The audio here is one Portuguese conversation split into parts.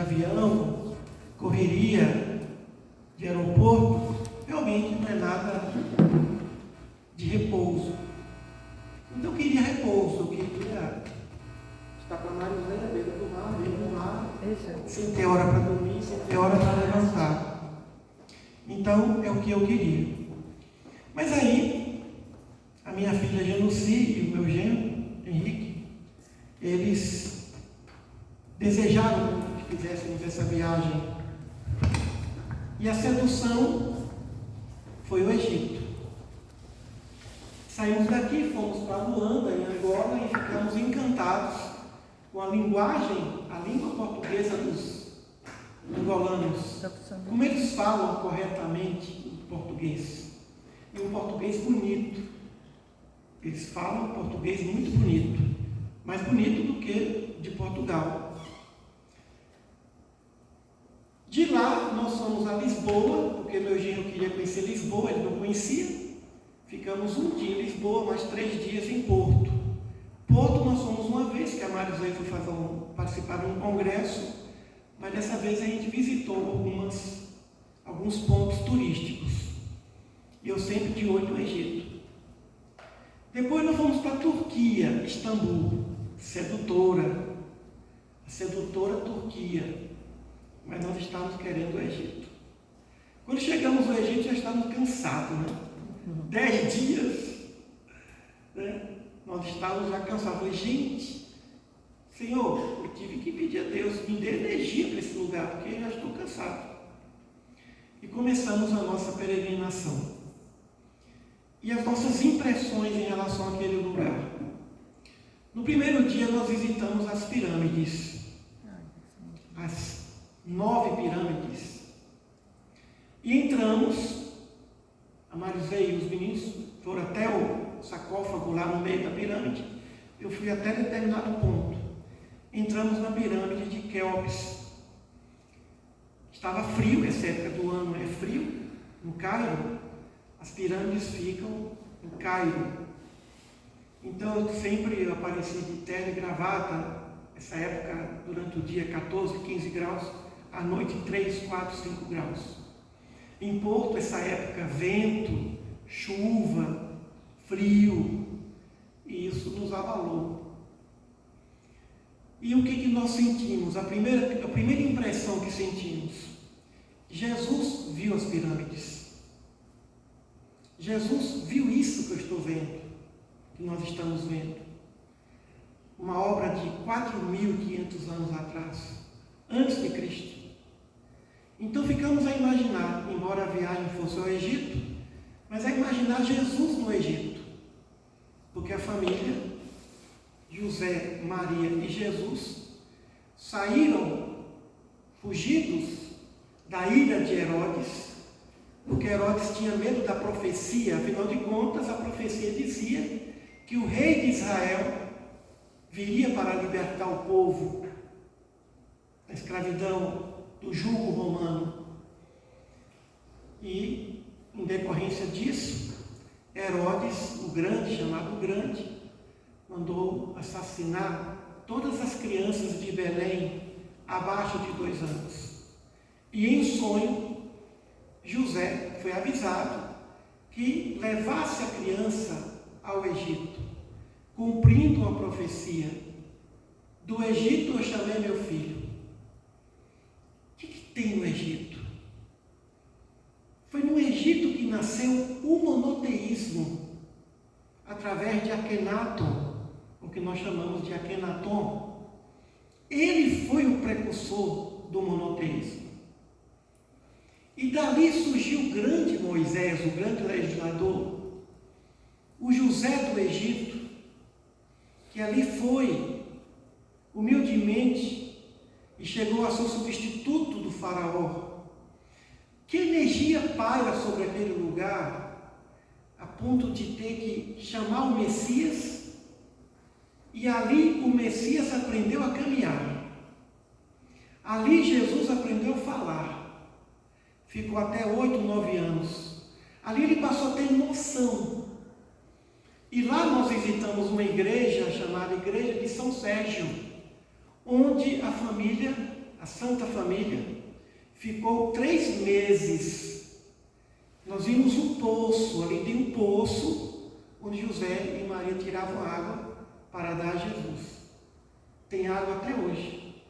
avião, correria de aeroporto, realmente não é nada de repouso. Então eu queria repouso, eu queria estar com a Marileia, beira do mar, beira do mar, sem ter hora para dormir, sem ter hora para levantar. Então é o que eu queria. Mas aí, a minha filha Januci e o meu genro, Henrique, eles desejaram que fizéssemos essa viagem. E a sedução foi o Egito. Saímos daqui, fomos para Luanda, em Angola, e ficamos encantados com a linguagem, a língua portuguesa dos angolanos. Como eles falam corretamente o português. E um português bonito. Eles falam português muito bonito. Mais bonito do que de Portugal. De lá, nós fomos a Lisboa, porque meu genro queria conhecer Lisboa, ele não conhecia. Ficamos um dia em Lisboa, mais 3 dias em Porto. Porto nós fomos uma vez, que a Marisley foi participar de um congresso, mas dessa vez a gente visitou alguns pontos turísticos. E eu sempre de olho no Egito. Depois nós fomos para a Turquia, Istambul, sedutora, a sedutora Turquia. Mas nós estávamos querendo o Egito. Quando chegamos ao Egito, já estávamos cansados, né? 10 dias, né? Nós estávamos já cansados. Falei, gente, Senhor, eu tive que pedir a Deus, me dê energia para esse lugar, porque eu já estou cansado. E começamos a nossa peregrinação. E as nossas impressões em relação àquele lugar. No primeiro dia, nós visitamos as pirâmides. As 9 pirâmides. E entramos, a Marisei e os meninos foram até o sarcófago lá no meio da pirâmide. Eu fui até determinado ponto. Entramos na pirâmide de Quéops. Estava frio, essa época do ano é frio, no Cairo. As pirâmides ficam no Cairo. Então eu sempre apareci de terno e gravata, essa época durante o dia 14, 15 graus, à noite 3, 4, 5 graus. Em Porto, essa época, vento, chuva, frio, e isso nos abalou. E o que nós sentimos? A primeira impressão que sentimos, Jesus viu as pirâmides. Jesus viu isso que eu estou vendo, que nós estamos vendo. Uma obra de 4.500 anos atrás, antes de Cristo. Então ficamos a imaginar, embora a viagem fosse ao Egito, mas a imaginar Jesus no Egito. Porque a família, José, Maria e Jesus, saíram fugidos da ilha de Herodes, porque Herodes tinha medo da profecia. Afinal de contas, a profecia dizia que o rei de Israel viria para libertar o povo da escravidão, do jugo romano. E, em decorrência disso, Herodes, o grande, chamado Grande, mandou assassinar todas as crianças de Belém abaixo de 2 anos. E em sonho, José foi avisado que levasse a criança ao Egito, cumprindo uma profecia. Do Egito eu chamei meu filho. O que tem no Egito? Foi no Egito que nasceu o monoteísmo, através de Akenaton, o que nós chamamos de Akenaton. Ele foi o precursor do monoteísmo. E dali surgiu o grande Moisés, o grande legislador, o José do Egito, que ali foi humildemente e chegou a ser substituto do faraó. Que energia paira sobre aquele lugar, a ponto de ter que chamar o Messias, e ali o Messias aprendeu a caminhar. Ali Jesus aprendeu a falar. Ficou até 8, 9 anos. Ali ele passou a ter noção. E lá nós visitamos uma igreja chamada Igreja de São Sérgio, onde a família a Santa Família, ficou 3 meses. Nós vimos um poço, ali tem um poço, onde José e Maria tiravam água para dar a Jesus. Tem água até hoje.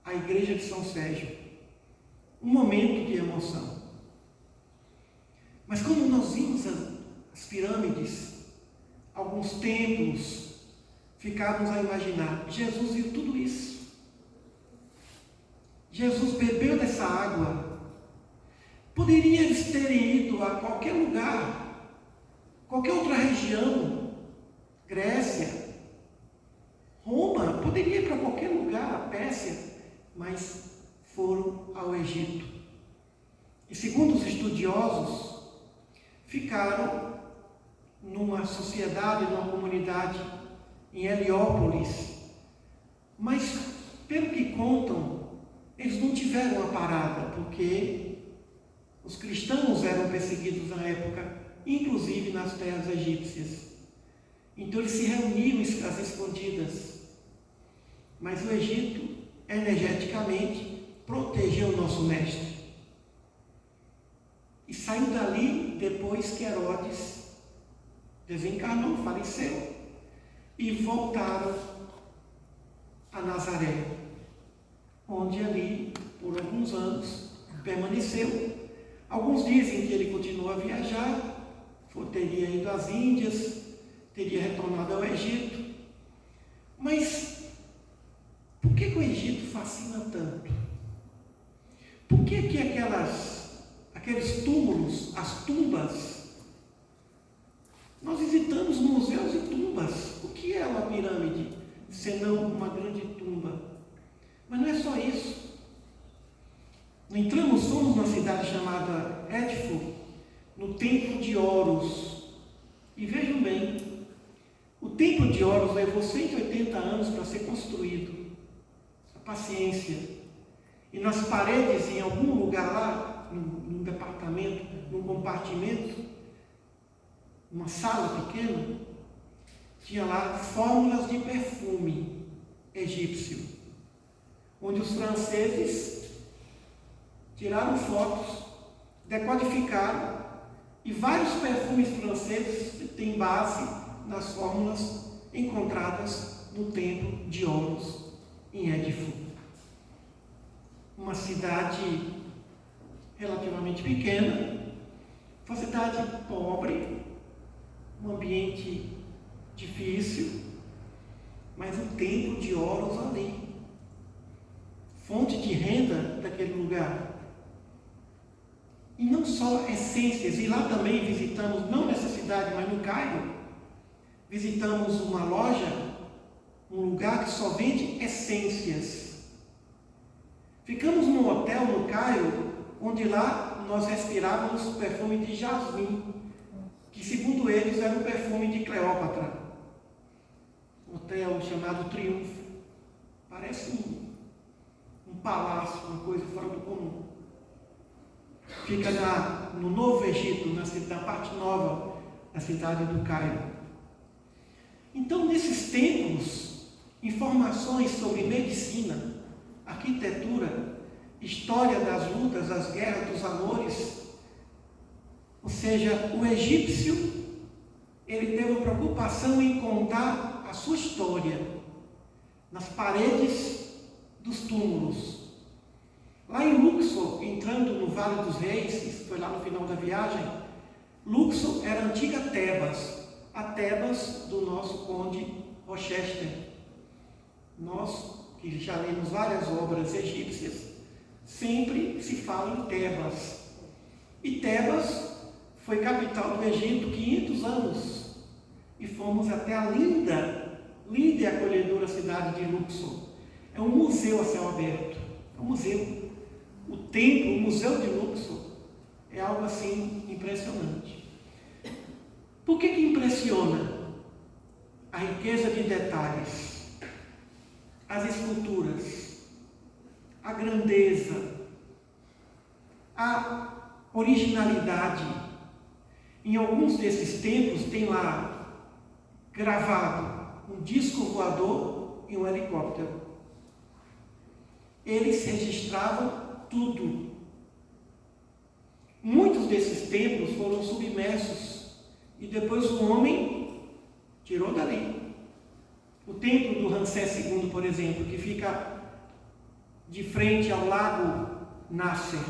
A igreja de São Sérgio. Um momento de emoção. Mas quando nós vimos as pirâmides, alguns templos, ficávamos a imaginar, Jesus viu tudo isso. Jesus bebeu dessa água. Poderia eles terem ido a qualquer lugar, qualquer outra região, Grécia, Roma, poderia ir para qualquer lugar, a Pérsia, mas foram ao Egito. E segundo os estudiosos, ficaram numa sociedade, numa comunidade em Heliópolis. Mas, pelo que contam, eles não tiveram uma parada, porque os cristãos eram perseguidos na época, inclusive nas terras egípcias. Então eles se reuniam às escondidas. Mas o Egito, energeticamente, protegeu o nosso mestre. E saiu dali depois que Herodes desencarnou, faleceu. E voltaram a Nazaré, onde ali, por alguns anos, permaneceu. Alguns dizem que ele continuou a viajar, teria ido às Índias, teria retornado ao Egito. Mas por que o Egito fascina tanto? Por que aqueles túmulos, as tumbas, nós visitamos museus e tumbas. O que é uma pirâmide, senão uma grande tumba? Mas não é só isso. Fomos numa cidade chamada Édipo, no Templo de Horus. E vejam bem, o Templo de Horus levou 180 anos para ser construído. A paciência. E nas paredes, em algum lugar lá, num departamento, num compartimento, uma sala pequena, tinha lá fórmulas de perfume egípcio, onde os franceses tiraram fotos, decodificaram, e vários perfumes franceses têm base nas fórmulas encontradas no Templo de Horus, em Édipo. Uma cidade relativamente pequena, uma cidade pobre, um ambiente difícil, mas o Templo de Horus ali, fonte de renda daquele lugar. E não só essências, e lá também visitamos, não nessa cidade, mas no Cairo, visitamos uma loja, um lugar que só vende essências. Ficamos num hotel no Cairo, onde lá nós respirávamos o perfume de jasmim, que segundo eles era o perfume de Cleópatra. Um hotel chamado Triunfo. Parece um palácio, uma coisa fora do comum. Fica no Novo Egito, na parte nova da cidade do Cairo. Então, nesses templos, informações sobre medicina, arquitetura, história das lutas, das guerras, dos amores. Ou seja, o egípcio, ele teve preocupação em contar a sua história nas paredes dos túmulos. Lá em Luxor, entrando no Vale dos Reis, isso foi lá no final da viagem, Luxor era a antiga Tebas, a Tebas do nosso conde Rochester. Nós, que já lemos várias obras egípcias, sempre se fala em Tebas. E Tebas foi capital do Egito 500 anos. E fomos até a linda e acolhedora cidade de Luxor. É um museu a céu aberto. É um museu. O templo, o museu de Luxor, é algo assim impressionante. Por que impressiona? A riqueza de detalhes, as esculturas, a grandeza, a originalidade. Em alguns desses templos tem lá gravado um disco voador e um helicóptero. eles registravam tudo. Muitos desses templos foram submersos e depois o homem tirou dali. O templo do Ramsés II, por exemplo, que fica de frente ao lago Nasser,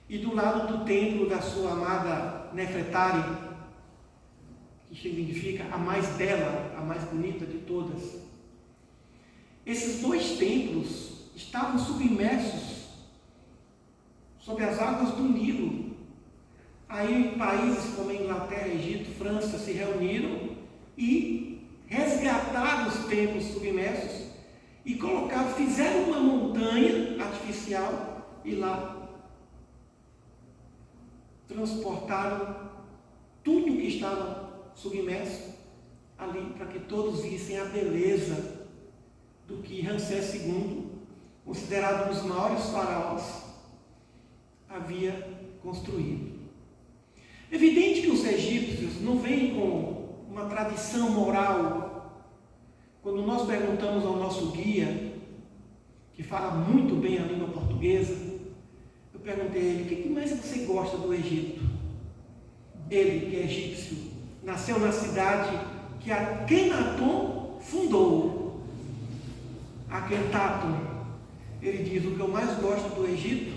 e do lado do templo da sua amada Nefertari, que significa a mais bela, a mais bonita de todas. Esses dois templos estavam submersos sob as águas do Nilo. Aí países como Inglaterra, Egito, França se reuniram e resgataram os templos submersos e colocaram, fizeram uma montanha artificial e lá transportaram tudo que estava submerso ali, para que todos vissem a beleza do que Ramsés II, considerado um dos maiores faraós, havia construído. Evidente que os egípcios não vêm com uma tradição moral. Quando nós perguntamos ao nosso guia, que fala muito bem a língua portuguesa, eu perguntei a ele: o que mais você gosta do Egito? Ele, que é egípcio, nasceu na cidade que Akenaton fundou. Akhetaton. Ele diz: o que eu mais gosto do Egito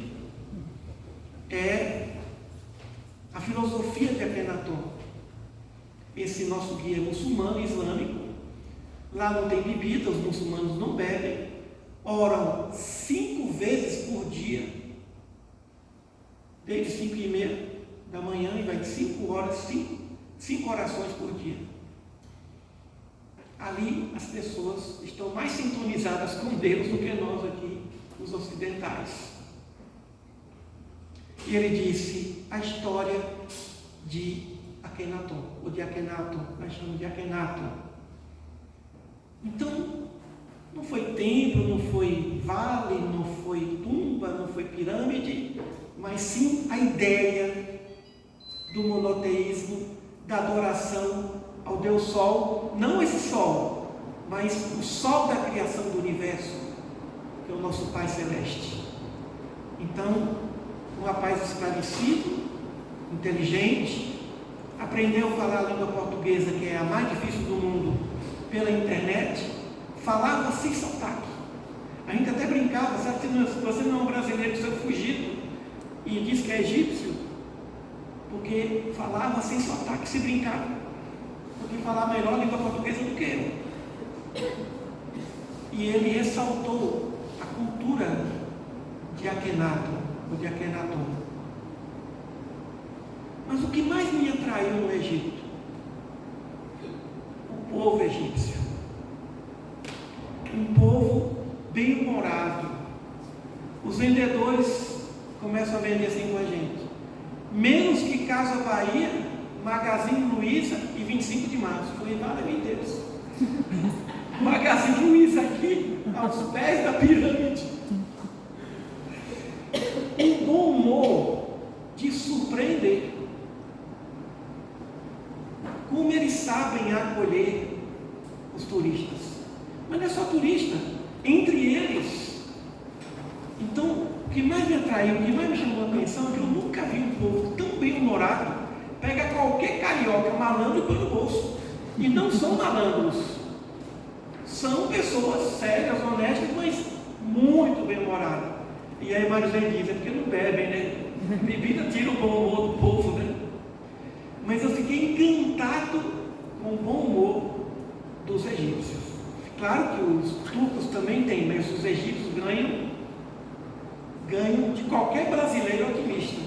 é a filosofia de Akenaton. Esse nosso guia é muçulmano e islâmico. Lá não tem bebida, os muçulmanos não bebem, oram 5 vezes por dia, desde 5:30 da manhã e vai de 5 horas, 5 orações por dia. Ali as pessoas estão mais sintonizadas com Deus do que nós aqui, os ocidentais. E ele disse a história de Akenaton, ou de Akenaton, nós chamamos de Akenaton. Então, não foi templo, não foi vale, não foi tumba, não foi pirâmide, mas sim a ideia do monoteísmo, da adoração ao Deus Sol, não esse Sol, mas o Sol da criação do universo, que é o nosso Pai Celeste. Então, um rapaz esclarecido, inteligente, aprendeu a falar a língua portuguesa, que é a mais difícil do mundo, pela internet, falava sem sotaque. A gente até brincava: sabe, se você não é um brasileiro, você é fugido, e diz que é egípcio, porque falava sem sotaque, se brincava, porque falava melhor a língua portuguesa do que eu. E ele ressaltou a cultura de Akhenaton, ou de Akhenaton. Mas o que mais me atraiu no Egito? O povo egípcio. Um povo bem-humorado. Os vendedores começam a vender assim com a gente: menos que Casa Bahia, Magazine Luiza e 25 de março. Eu falei: vale Deus. Magazine Luiza aqui, aos pés da pirâmide. Um bom humor de surpreender. Como eles sabem acolher os turistas. Mas não é só turista, entre eles. Então, o que mais me atraiu, o que mais me chamou a atenção é que eu nunca vi um povo tão bem-humorado. Pega qualquer carioca malandro e põe no bolso. E não são malandros. São pessoas sérias, honestas, mas muito bem-humoradas. E aí Marilene diz: é porque não bebem, né? Bebida tira o bom humor do povo, né? Mas eu fiquei encantado com o bom humor dos egípcios. Claro que os turcos também têm, mas os egípcios ganham de qualquer brasileiro otimista.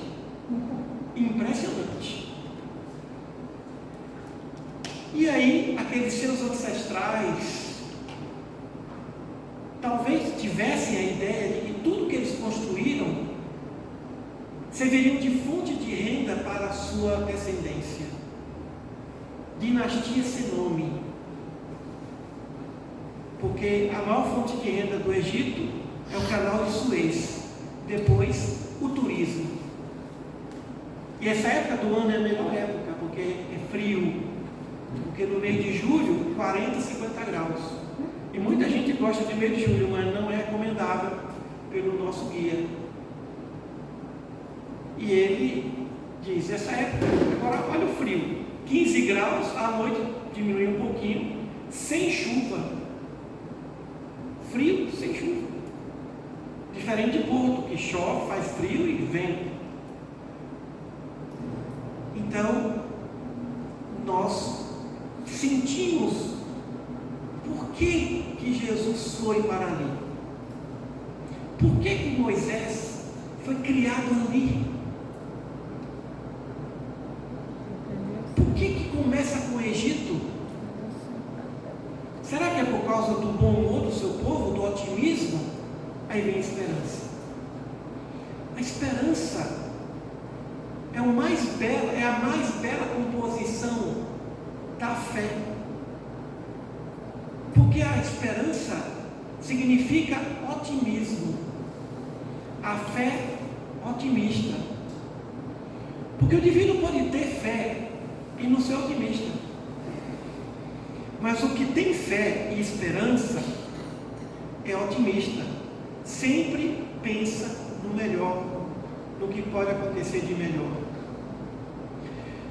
Impressionante. E aí, aqueles seus ancestrais talvez tivessem a ideia de que tudo que eles construíram serviriam de fonte de renda para a sua descendência. Dinastia sem nome. Porque a maior fonte de renda do Egito é o canal de Suez. Depois, o turismo. E essa época do ano é a melhor época, porque é frio. Porque no mês de julho, 40, 50 graus. E muita gente gosta de mês de julho, mas não é recomendável, pelo nosso guia. E ele diz, essa época, agora olha o frio, 15 graus, à noite diminui um pouquinho, sem chuva. Frio sem chuva. Diferente de Porto, que chove, faz frio e vento. Então, nós sentimos por que Jesus foi para ali. Por que Moisés foi criado ali? Por que começa com o Egito? Será que é por causa do bom humor do seu povo, do otimismo? Aí vem a esperança. A esperança é a mais bela composição da fé. Porque a esperança significa otimismo. A fé otimista. Porque o indivíduo pode ter fé e não ser otimista. Mas o que tem fé e esperança é otimista. Sempre pensa no melhor, no que pode acontecer de melhor.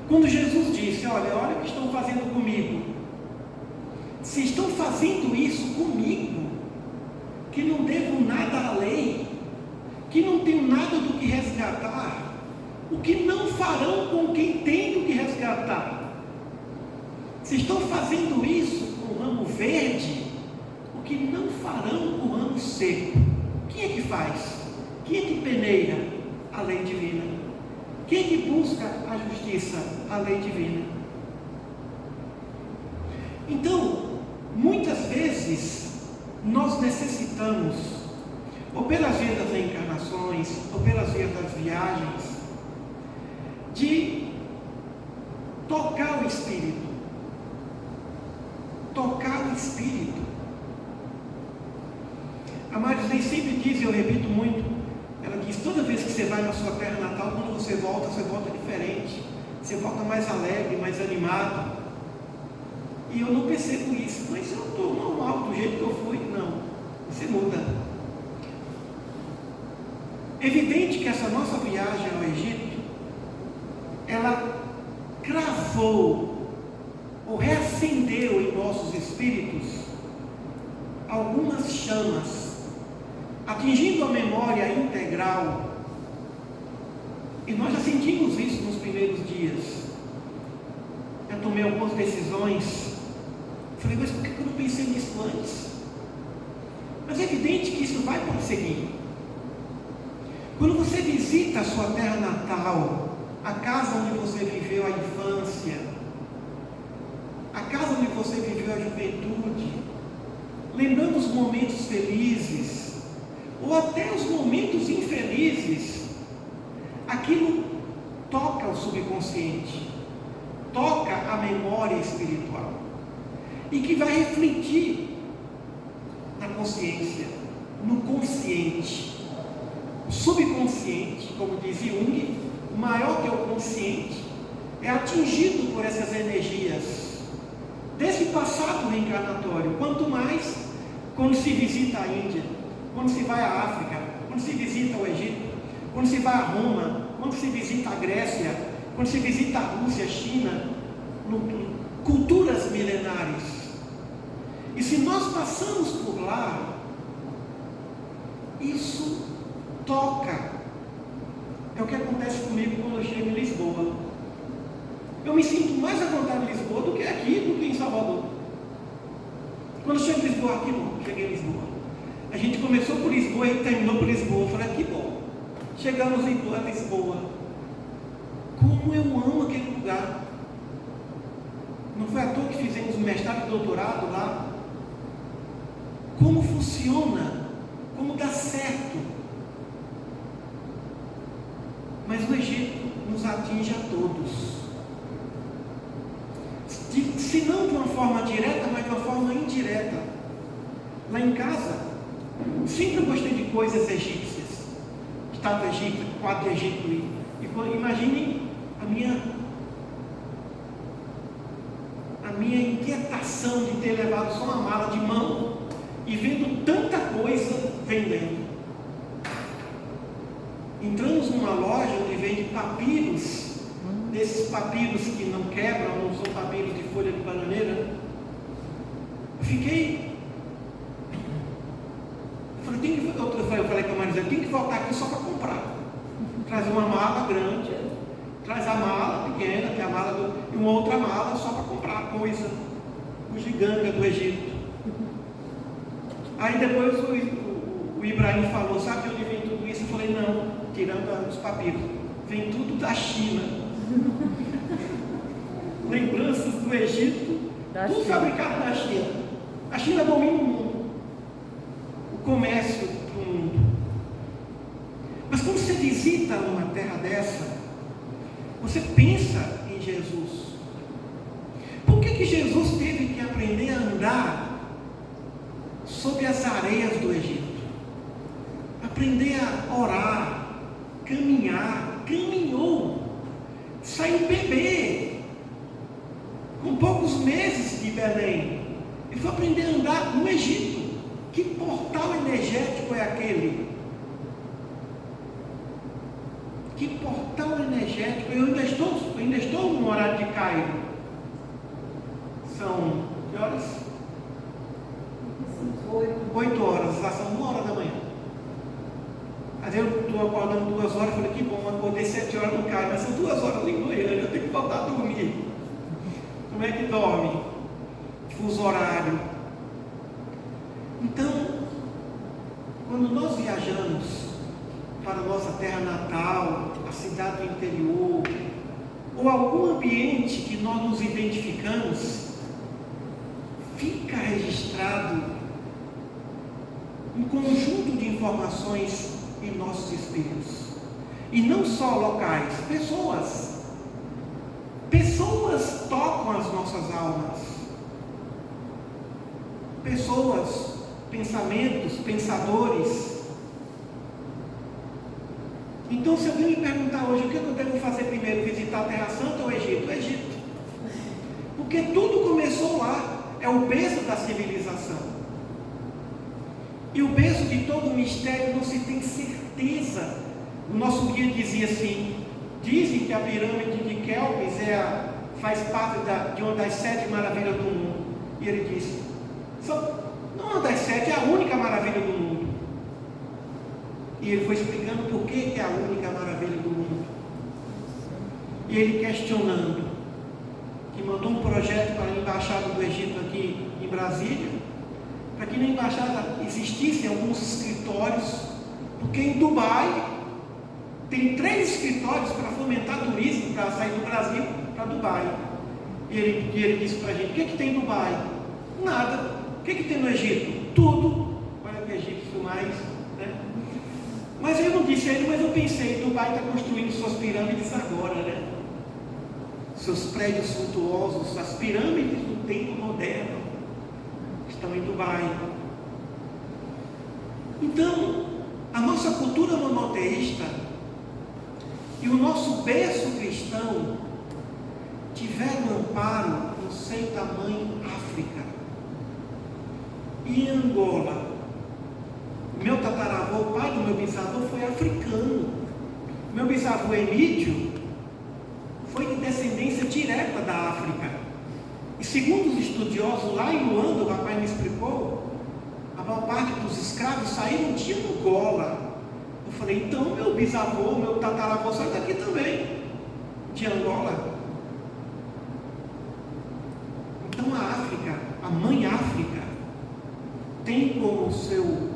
Quando Jesus disse, olha o que estão fazendo comigo. Se estão fazendo isso comigo, que não devo nada à lei, que não tenho nada do que resgatar, o que não farão com quem tem do que resgatar? Se estão fazendo isso com o ramo verde, o que não farão com o ramo seco? Quem é que faz? Quem é que peneira? A lei divina. Quem é que busca a justiça? A lei divina. Então, muitas vezes, nós necessitamos, ou pelas vias das reencarnações, ou pelas vias das viagens, de tocar o Espírito. Tocar o Espírito. A Marilene sempre diz, e eu repito muito, ela diz, toda vez que você vai na sua terra natal, quando você volta diferente. Você volta mais alegre, mais animado. E eu não percebo isso. Mas eu estou normal, do jeito que eu fui. Não, você muda. Evidente que essa nossa viagem ao Egito, ela cravou, ou reacendeu em nossos espíritos, algumas chamas, atingindo a memória integral. E nós já sentimos isso nos primeiros dias. Eu tomei algumas decisões. Falei, mas por que eu não pensei nisso antes? Mas é evidente que isso vai prosseguir. Quando você visita a sua terra natal, a casa onde você viveu a infância, a casa onde você viveu a juventude, lembrando os momentos felizes, ou até os momentos infelizes, aquilo toca o subconsciente, toca a memória espiritual, e que vai refletir na consciência, no consciente. O subconsciente, como dizia Jung, maior que o consciente, é atingido por essas energias desse passado reencarnatório. Quanto mais quando se visita a Índia, quando se vai à África, quando se visita o Egito, quando se vai a Roma, quando se visita a Grécia, quando se visita a Rússia, a China, culturas milenares. E se nós passamos por lá, isso toca. É o que acontece comigo quando eu chego em Lisboa. Eu me sinto mais à vontade em Lisboa do que aqui, do que em Salvador. Quando eu chego em Lisboa, aqui bom, cheguei em Lisboa. A gente começou por Lisboa e terminou por Lisboa. Eu falei, que bom. Chegamos em Lisboa. Como eu amo aquele lugar. Não foi à toa que fizemos um mestrado e doutorado lá. Como funciona, como dá certo. Mas o Egito nos atinge a todos. Se não de uma forma direta, mas de uma forma indireta. Lá em casa, sempre gostei de coisas egípcias. Estátua egípcia, quadro de Egito. E imaginem a minha inquietação de ter levado só uma mala de mão e vendo tanta coisa vendendo. entramos numa loja onde vende papiros, desses papiros que não quebram, não são papiros de folha de bananeira. Eu falei com a Marisa, tem que voltar aqui só para comprar. Traz uma mala grande, traz a mala pequena, que é a mala e uma outra mala só para comprar coisa, bugiganga do Egito. Aí depois o Ibrahim falou, sabe de onde vem tudo isso? Eu falei, não, tirando os papiros, vem tudo da China. Lembranças do Egito, tudo fabricado na China. A China domina o mundo, o comércio do mundo. Mas quando você visita uma terra dessa, você pensa em Jesus. Por que Jesus teve que aprender a andar sobre as areias do Egito? Aprender a orar, caminhar, caminhou, saiu bebê, com poucos meses de Belém, e foi aprender a andar no Egito. Que portal energético é aquele? Que portal energético? Eu ainda estou no horário de Cairo. São que horas? 8 horas, já são 1 hora da manhã. Às vezes eu estou acordando 2 horas, falei que bom, acordei 7 horas no Cairo, mas são 2 horas em Goiânia, eu tenho que voltar a dormir. Como é que dorme? Fuso horário. Então, quando nós viajamos para a nossa terra natal, a cidade do interior, ou algum ambiente que nós nos identificamos, fica registrado um conjunto de informações em nossos espíritos. E não só locais, pessoas. Pessoas tocam as nossas almas. Pessoas, pensamentos, pensadores. Então, se alguém me perguntar hoje o que eu devo fazer primeiro, visitar a Terra Santa ou o Egito? O Egito. Porque tudo começou lá. É o berço da civilização. E o berço de todo o mistério não se tem certeza. O nosso guia dizia assim: dizem que a pirâmide de Kelpis faz parte de uma das 7 maravilhas do mundo. E ele disse: não uma das 7, é a única maravilha do mundo. E ele foi explicando por que é a única maravilha do mundo. E ele questionando, que mandou um projeto para a Embaixada do Egito aqui em Brasília, para que na Embaixada existissem alguns escritórios, porque em Dubai tem 3 escritórios para fomentar turismo, para sair do Brasil para Dubai. E ele disse para a gente: o que tem em Dubai? Nada. O que tem no Egito? Tudo. Olha que egípcio mais, né? Mas eu não disse a ele, mas eu pensei: Dubai está construindo suas pirâmides agora, né? Seus prédios suntuosos, as pirâmides do tempo moderno estão em Dubai. Então, a nossa cultura monoteísta e o nosso berço cristão tiveram amparo no seio da mãe África. E em Angola, meu tataravô, o pai do meu bisavô, foi africano. Meu bisavô Emídio foi de descendência direta da África. E segundo os estudiosos, lá em Luanda, o rapaz me explicou, a maior parte dos escravos saíram de Angola. Eu falei: então meu bisavô, meu tataravô saiu daqui também, de Angola. Então a África, a mãe África, tem como seu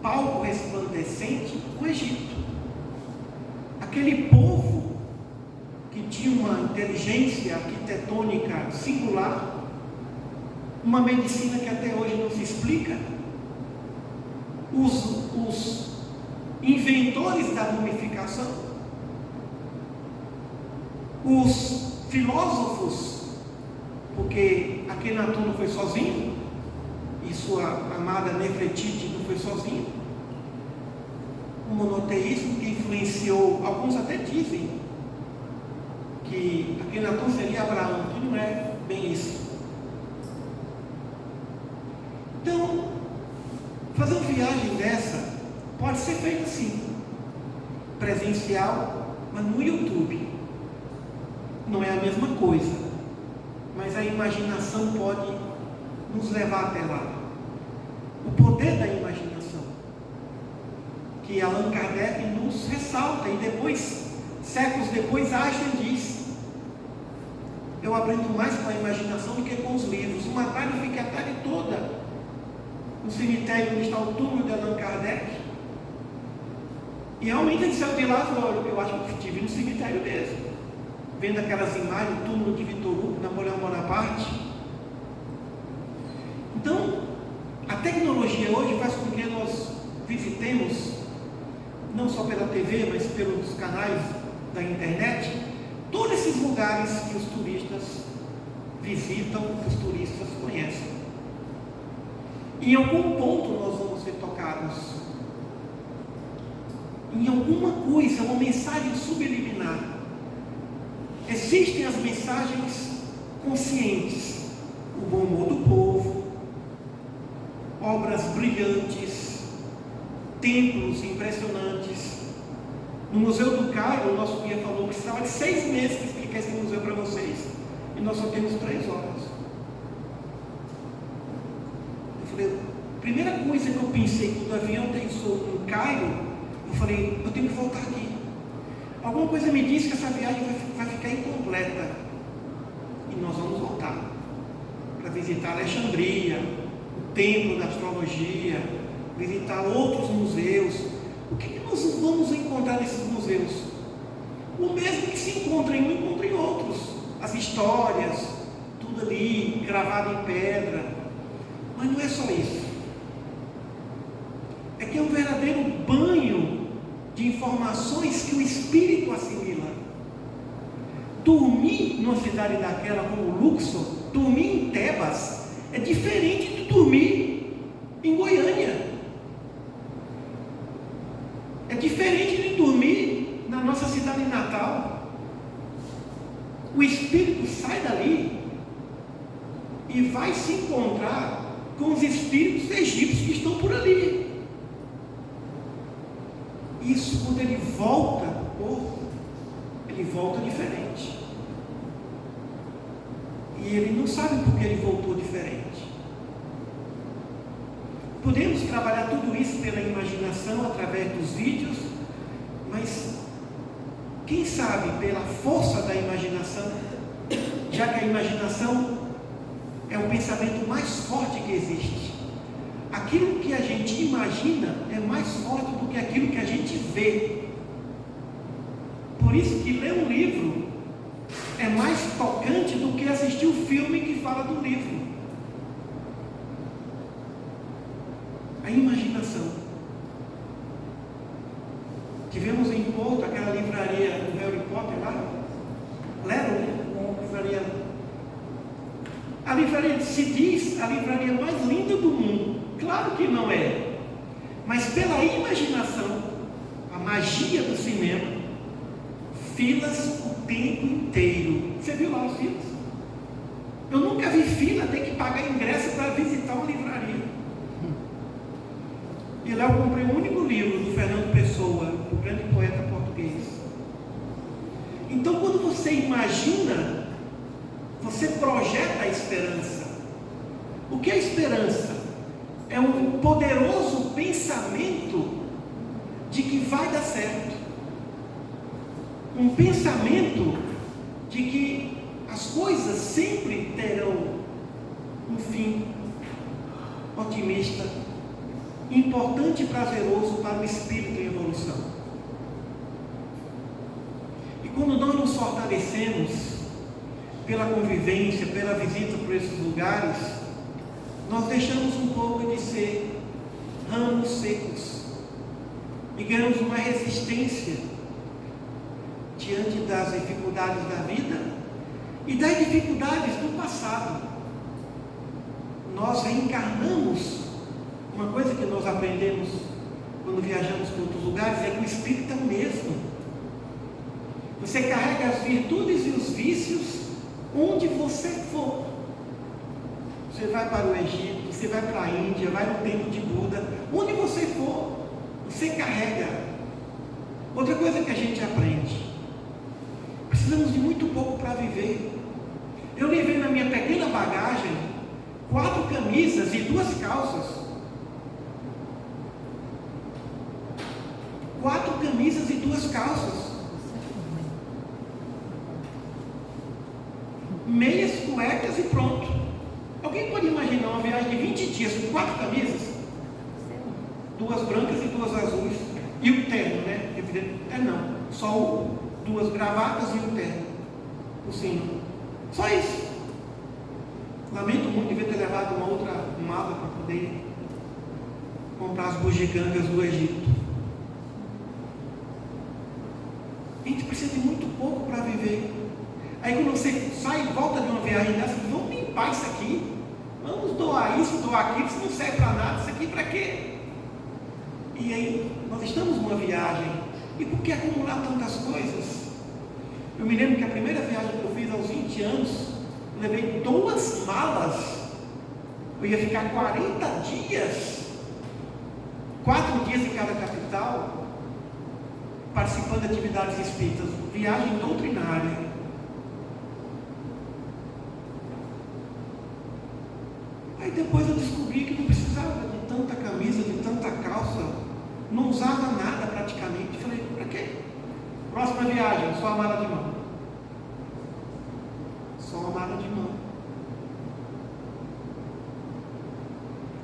palco resplandecente o Egito. Aquele povo que tinha uma inteligência arquitetônica singular, uma medicina que até hoje não se explica. Os inventores da mumificação, os filósofos, porque Akhenaton não foi sozinho, e sua amada Nefertiti não foi sozinho. O monoteísmo que influenciou, alguns até dizem que Akhenaton seria Abraão, que não é bem isso. Então, fazer uma viagem dessa pode ser feita assim. presencial, mas no YouTube. Não é a mesma coisa, mas a imaginação pode nos levar até lá. O poder da imaginação, que Allan Kardec nos ressalta, e depois, séculos depois, Einstein diz: eu aprendo mais com a imaginação do que com os livros. Uma tarde eu fiquei a tarde toda no cemitério onde está o túmulo de Allan Kardec, e realmente ele saiu de lá e falou: eu acho que eu estive no cemitério mesmo, vendo aquelas imagens, o túmulo de Victor Hugo, Napoleão Bonaparte. Então, a tecnologia hoje faz com que nós visitemos, não só pela TV, mas pelos canais da internet, todos esses lugares que os turistas visitam, que os turistas conhecem. Em algum ponto nós vamos ser tocados, em alguma coisa, uma mensagem subliminar. Existem as mensagens conscientes, o bom humor do povo, obras brilhantes, templos impressionantes. No Museu do Cairo, o nosso guia falou que precisava de 6 meses para explicar esse museu para vocês, e nós só temos 3 horas. Eu falei, a primeira coisa que eu pensei quando o avião aterrissou no Cairo, eu falei, eu tenho que voltar aqui. Alguma coisa me disse que essa viagem vai ficar incompleta, e nós vamos voltar para visitar Alexandria, o templo da astrologia, visitar outros museus. O que nós vamos encontrar nesses museus? O mesmo que se encontra em um, encontra em outros. As histórias, tudo ali, gravado em pedra. Mas não é só isso. É que é um verdadeiro banho de informações que o espírito assimila. Dormir numa cidade daquela como Luxor, dormir em Tebas, é diferente de dormir em Goiânia. É diferente de dormir na nossa cidade natal. O espírito sai dali e vai se encontrar com os espíritos egípcios que estão por ali. Isso, quando ele volta ao corpo, ele volta diferente. E ele não sabe por que ele voltou diferente. Podemos trabalhar tudo isso pela imaginação, através dos vídeos, mas quem sabe pela força da imaginação, já que a imaginação é o pensamento mais forte que existe. Aquilo que a gente imagina é mais forte do que aquilo que a gente vê. Por isso que ler um livro é mais tocante do que assistir o filme que fala do livro. A imaginação. Tivemos em Porto aquela livraria do Harry Potter lá, Lero, né? Uma livraria. A livraria se diz a livraria mais linda do mundo. Claro que não é, mas pela imaginação, a magia do cinema, filas o tempo inteiro. Você viu lá os filas? Eu nunca vi fila ter que pagar ingresso para visitar uma livraria. E lá eu comprei o único livro do Fernando Pessoa, o grande poeta português. Então, quando você imagina, você projeta a esperança. O que é esperança? É um poderoso pensamento de que vai dar certo. Um pensamento de que as coisas sempre terão um fim otimista, importante e prazeroso para o espírito em evolução. E quando nós nos fortalecemos pela convivência, pela visita por esses lugares, nós deixamos um pouco de ser ramos secos e ganhamos uma resistência diante das dificuldades da vida e das dificuldades do passado. Nós reencarnamos. Uma coisa que nós aprendemos quando viajamos para outros lugares é que o espírito é o mesmo. Você carrega as virtudes e os vícios onde você for. Você vai para o Egito, você vai para a Índia, vai no templo de Buda, onde você for, você carrega. Outra coisa que a gente aprende: precisamos de muito pouco para viver. Eu levei na minha pequena bagagem 4 camisas e 2 calças. 4 camisas e 2 calças. Meias, cuecas e pronto. Alguém pode imaginar uma viagem de 20 dias com 4 camisas? 2 brancas e 2 azuis. E o terno, né? Não. Só 2 gravatas e um terno por cima. Só isso. Lamento muito, devia ter levado uma outra mala para poder comprar as bugigangas do Egito. A gente precisa de muito pouco para viver. Aí quando você sai e volta de uma viagem dessa, vamos limpar isso aqui, vamos doar isso, doar aquilo, isso não serve para nada, isso aqui para quê? E aí, nós estamos numa viagem, e por que acumular tantas coisas? Eu me lembro que a primeira viagem que eu fiz aos 20 anos, eu levei 2 malas, eu ia ficar 40 dias, 4 dias em cada capital, participando de atividades espíritas, viagem doutrinária. Aí depois eu descobri que não precisava de tanta camisa, de tanta calça, não usava nada praticamente. Falei, para quê? Próxima viagem, só a mala de mão. Só a mala de mão.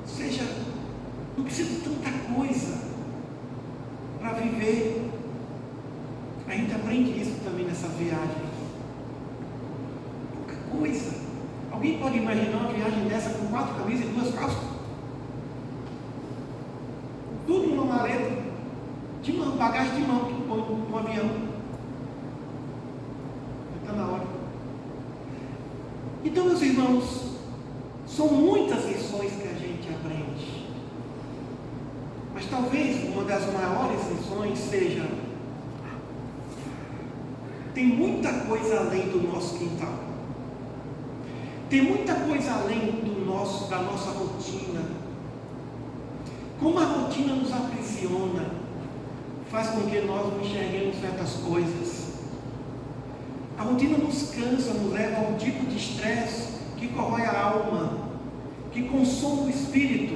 Ou seja, não precisa de tanta coisa para viver. A gente aprende isso também nessa viagem. Pouca coisa. Alguém pode imaginar uma viagem dessa com 4 camisas e 2 calças? Tudo numa maleta, de mão, bagagem de mão, que põe no avião. Está na hora. Então, meus irmãos, são muitas lições que a gente aprende. Mas talvez uma das maiores lições seja: tem muita coisa além do nosso quintal. Tem muita coisa além da nossa rotina. Como a rotina nos aprisiona, faz com que nós não enxerguemos certas coisas. A rotina nos cansa, nos leva a um tipo de estresse que corrói a alma, que consome o espírito.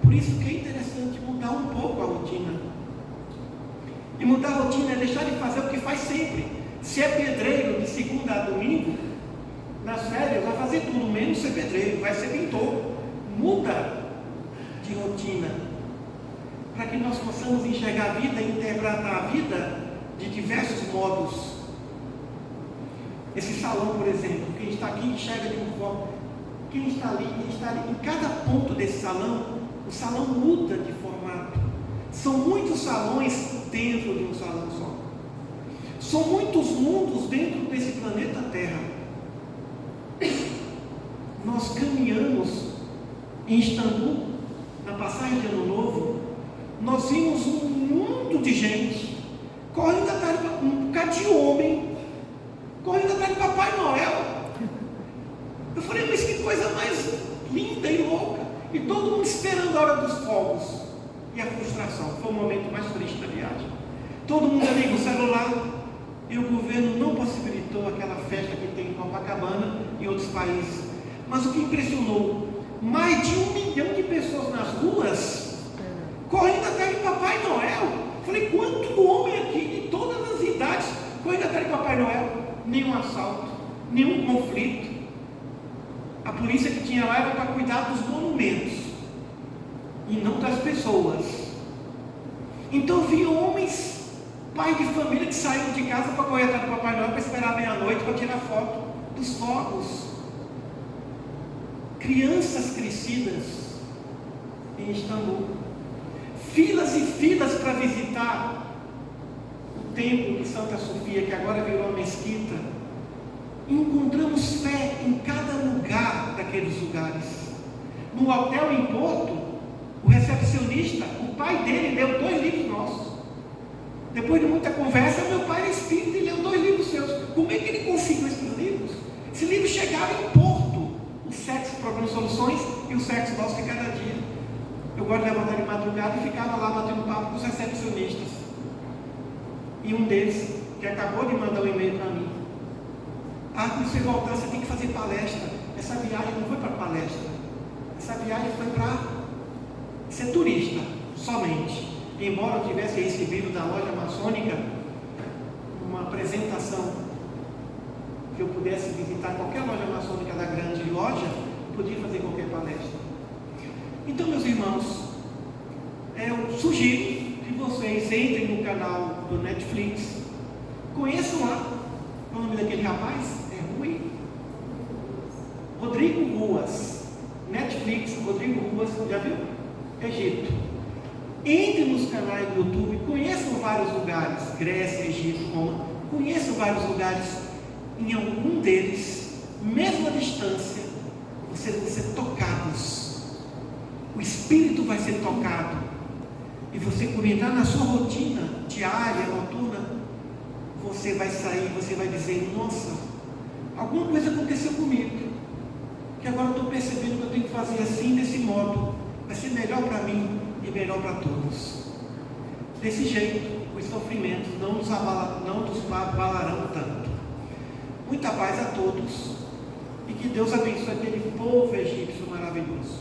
Por isso que é interessante mudar um pouco a rotina. E mudar a rotina é deixar de fazer o que faz sempre. Se é pedreiro de segunda a domingo, nas férias vai fazer tudo, menos ser pedreiro, vai ser pintor. Muda de rotina, para que nós possamos enxergar a vida e interpretar a vida de diversos modos. Esse salão, por exemplo, quem está aqui enxerga de uma forma, quem está ali, em cada ponto desse salão, o salão muda de formato. São muitos salões dentro de um salão só. São muitos mundos dentro desse planeta Terra. Nós caminhamos em Istambul, na passagem de Ano Novo, nós vimos um mundo de gente correndo atrás de um bocado de homem, correndo atrás de Papai Noel. Eu falei, mas que coisa mais linda e louca. E todo mundo esperando a hora dos fogos. E a frustração, foi o momento mais triste da viagem. Todo mundo ali com o celular, e o governo não possibilitou aquela festa que tem em Copacabana e outros países. Mas o que impressionou, mais de 1 milhão de pessoas nas ruas, correndo atrás de Papai Noel. Falei, quanto homem aqui de todas as idades correndo atrás de Papai Noel? Nenhum assalto, nenhum conflito. A polícia que tinha lá era para cuidar dos monumentos e não das pessoas. Então vi homens, pais de família, que saíram de casa para correr atrás do Papai Noel, para esperar meia-noite para tirar foto dos fogos. Crianças crescidas em Istambul, filas e filas para visitar o templo de Santa Sofia, que agora virou uma mesquita. Encontramos fé em cada lugar daqueles lugares. No hotel em Porto, o recepcionista, o pai dele leu 2 livros nossos. Depois de muita conversa, meu pai é espírita e leu 2 livros seus. Como é que ele conseguiu esses livros? Esses livros chegaram em Porto. O Sexo Programa Soluções e o Sexo Nosso de Cada Dia. Eu gosto de levantar de madrugada e ficava lá batendo papo com os recepcionistas. E um deles, que acabou de mandar um e-mail para mim: quando você voltar, você tem que fazer palestra. Essa viagem não foi para palestra, essa viagem foi para ser turista, somente. Embora eu tivesse recebido da loja maçônica uma apresentação que eu pudesse visitar qualquer loja maçônica da grande loja, podia fazer qualquer palestra. Então, meus irmãos, eu sugiro que vocês entrem no canal do Netflix, conheçam lá. Qual é o nome daquele rapaz? Rodrigo Ruas. Netflix, Rodrigo Ruas, já viu? Egito. Entre nos canais do YouTube, conheçam vários lugares, Grécia, Egito, Roma, conheçam vários lugares. Em algum deles, mesmo à distância, vocês vão ser tocados. O Espírito vai ser tocado. E você, por entrar na sua rotina diária, noturna, você vai sair, você vai dizer: nossa, alguma coisa aconteceu comigo, que agora eu estou percebendo que eu tenho que fazer assim, desse modo, vai ser melhor para mim e melhor para todos. Desse jeito, os sofrimentos não nos abalarão tanto. Muita paz a todos, e que Deus abençoe aquele povo egípcio maravilhoso,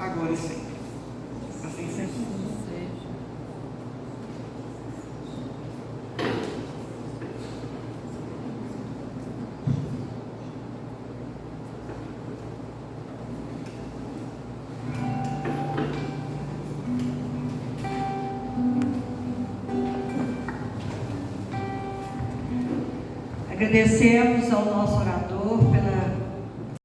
agora e sempre. Assim seja. Agradecemos ao nosso orador